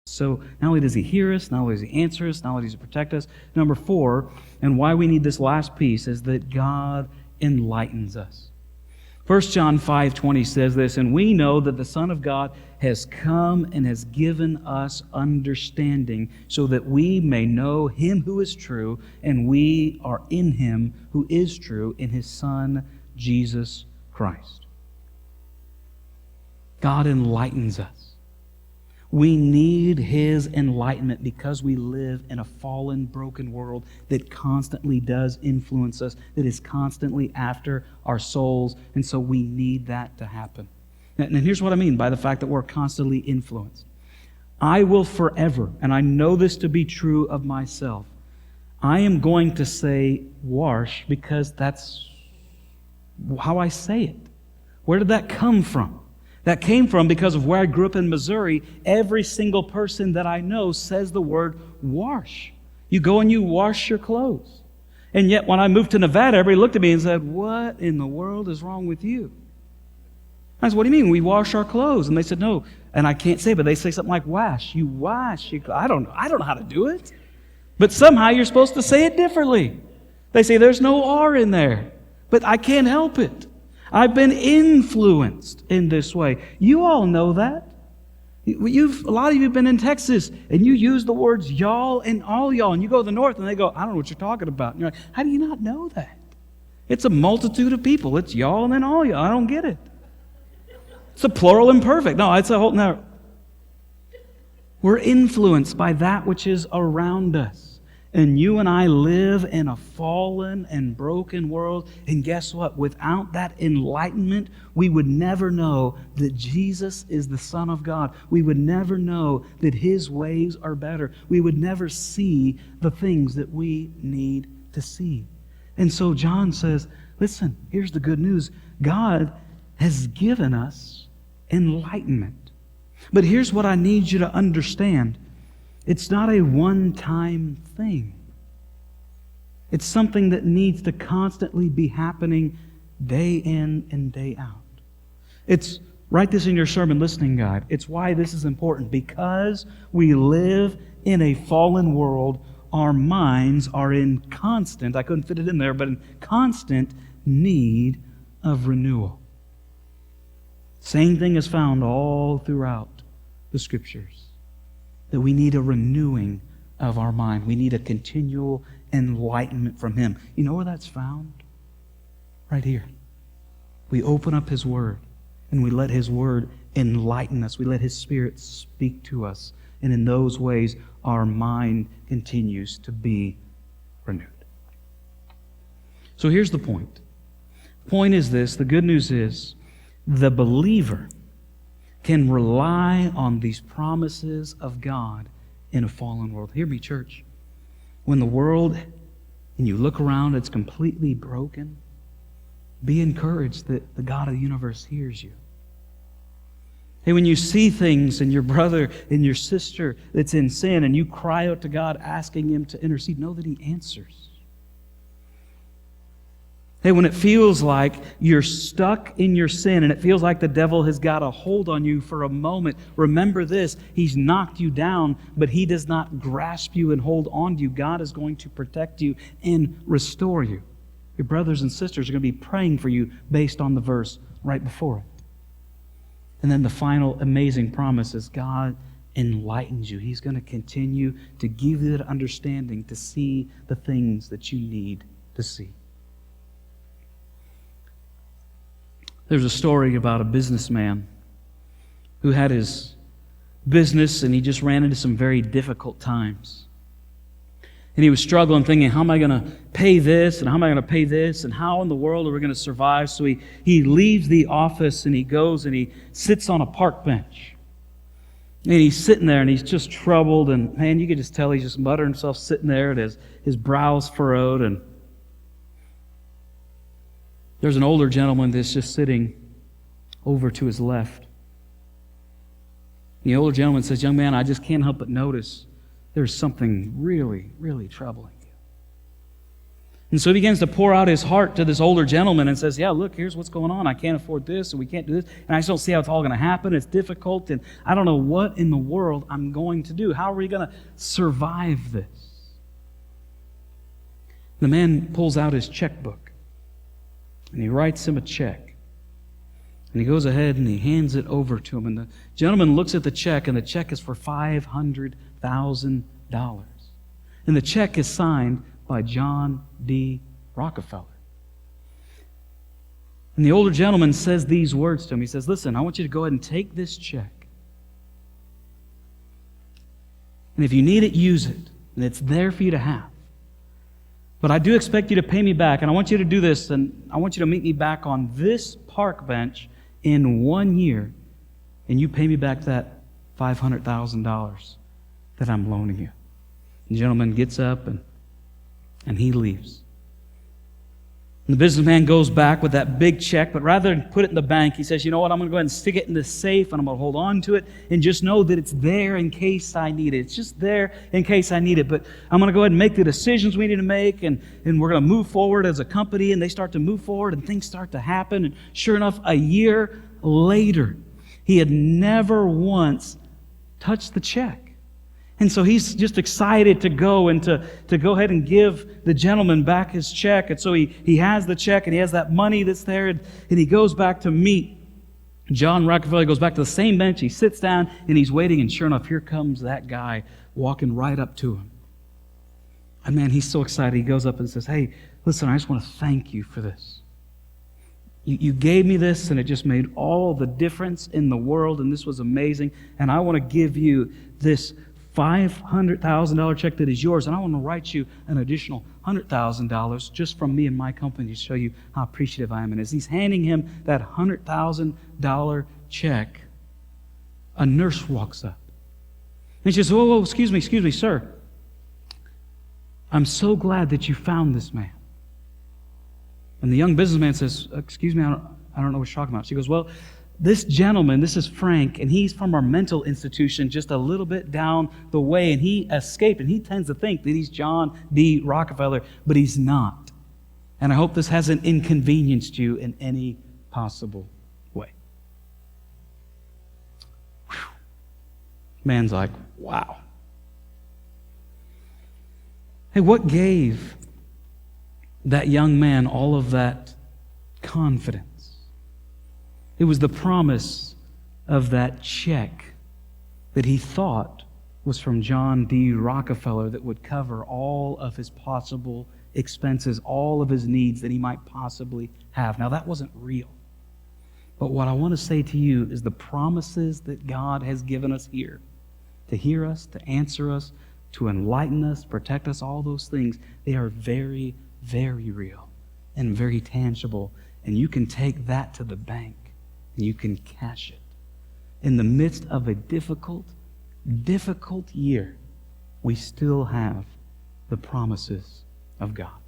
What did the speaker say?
So not only does he hear us, not only does he answer us, not only does he protect us. Number 4, and why we need this last piece, is that God enlightens us. 1 John 5:20 says this, and we know that the Son of God has come and has given us understanding so that we may know Him who is true, and we are in Him who is true, in His Son, Jesus Christ. God enlightens us. We need His enlightenment because we live in a fallen, broken world that constantly does influence us, that is constantly after our souls, and so we need that to happen. And here's what I mean by the fact that we're constantly influenced. I will forever, and I know this to be true of myself, I am going to say wash because that's how I say it. Where did that come from? That came from because of where I grew up in Missouri. Every single person that I know says the word wash. You go and you wash your clothes. And yet when I moved to Nevada, everybody looked at me and said, what in the world is wrong with you? I said, what do you mean? We wash our clothes. And they said, no. And I can't say, but they say something like wash. You wash. I don't know how to do it. But somehow you're supposed to say it differently. They say there's no R in there. But I can't help it. I've been influenced in this way. You all know that. A lot of you have been in Texas, and you use the words y'all and all y'all, and you go to the north, and they go, I don't know what you're talking about. And you're like, how do you not know that? It's a multitude of people. It's y'all and then all y'all. I don't get it. It's a plural imperfect. No, it's a whole... No. We're influenced by that which is around us. And you and I live in a fallen and broken world. And guess what? Without that enlightenment, we would never know that Jesus is the Son of God. We would never know that His ways are better. We would never see the things that we need to see. And so John says, listen, here's the good news. God has given us enlightenment. But here's what I need you to understand. It's not a one-time thing. It's something that needs to constantly be happening day in and day out. Write this in your sermon listening guide. It's why this is important. Because we live in a fallen world, our minds are in constant, I couldn't fit it in there, but in constant need of renewal. Same thing is found all throughout the Scriptures. That we need a renewing of our mind. We need a continual enlightenment from Him. You know where that's found? Right here. We open up His Word and we let His Word enlighten us. We let His Spirit speak to us. And in those ways, our mind continues to be renewed. So here's the point. The point is this. The good news is the believer can rely on these promises of God in a fallen world. Hear me, church. When the world, and you look around, it's completely broken, be encouraged that the God of the universe hears you. Hey, when you see things in your brother and your sister that's in sin and you cry out to God asking Him to intercede, know that He answers. Hey, when it feels like you're stuck in your sin and it feels like the devil has got a hold on you for a moment, remember this, he's knocked you down, but he does not grasp you and hold on to you. God is going to protect you and restore you. Your brothers and sisters are going to be praying for you based on the verse right before it. And then the final amazing promise is God enlightens you. He's going to continue to give you that understanding to see the things that you need to see. There's a story about a businessman who had his business and he just ran into some very difficult times. And he was struggling, thinking, how am I going to pay this? And how am I going to pay this? And how in the world are we going to survive? So he leaves the office and he goes and he sits on a park bench. And he's sitting there and he's just troubled. And man, you could just tell he's just muttering himself sitting there and his brows furrowed. And there's an older gentleman that's just sitting over to his left. The older gentleman says, young man, I just can't help but notice there's something really, really troubling you. And so he begins to pour out his heart to this older gentleman and says, yeah, look, here's what's going on. I can't afford this, and we can't do this, and I just don't see how it's all going to happen. It's difficult, and I don't know what in the world I'm going to do. How are we going to survive this? The man pulls out his checkbook, and he writes him a check. And he goes ahead and he hands it over to him. And the gentleman looks at the check, and the check is for $500,000. And the check is signed by John D. Rockefeller. And the older gentleman says these words to him. He says, listen, I want you to go ahead and take this check. And if you need it, use it. And it's there for you to have. But I do expect you to pay me back, and I want you to do this, and I want you to meet me back on this park bench in 1 year, and you pay me back that $500,000 that I'm loaning you. The gentleman gets up and he leaves. And the businessman goes back with that big check, but rather than put it in the bank, he says, you know what, I'm going to go ahead and stick it in the safe, and I'm going to hold on to it, and just know that it's there in case I need it. It's just there in case I need it. But I'm going to go ahead and make the decisions we need to make, and we're going to move forward as a company, and they start to move forward, and things start to happen. And sure enough, a year later, he had never once touched the check. And so he's just excited to go and to go ahead and give the gentleman back his check. And so he has the check, and he has that money that's there, and he goes back to meet John Rockefeller. He goes back to the same bench. He sits down, and he's waiting, and sure enough, here comes that guy walking right up to him. And man, he's so excited. He goes up and says, hey, listen, I just want to thank you for this. You gave me this, and it just made all the difference in the world, and this was amazing. And I want to give you this $500,000 check that is yours, and I want to write you an additional $100,000 just from me and my company to show you how appreciative I am. And as he's handing him that $100,000 check, a nurse walks up. And she says, whoa, excuse me, sir. I'm so glad that you found this man. And the young businessman says, excuse me, I don't know what you're talking about. She goes, well, this gentleman, this is Frank, and he's from our mental institution just a little bit down the way, and he escaped, and he tends to think that he's John D. Rockefeller, but he's not. And I hope this hasn't inconvenienced you in any possible way. Whew. Man's like, wow. Hey, what gave that young man all of that confidence? It was the promise of that check that he thought was from John D. Rockefeller that would cover all of his possible expenses, all of his needs that he might possibly have. Now, that wasn't real. But what I want to say to you is the promises that God has given us here, to hear us, to answer us, to enlighten us, protect us, all those things, they are very, very real and very tangible. And you can take that to the bank. And you can cash it. In the midst of a difficult year, we still have the promises of God.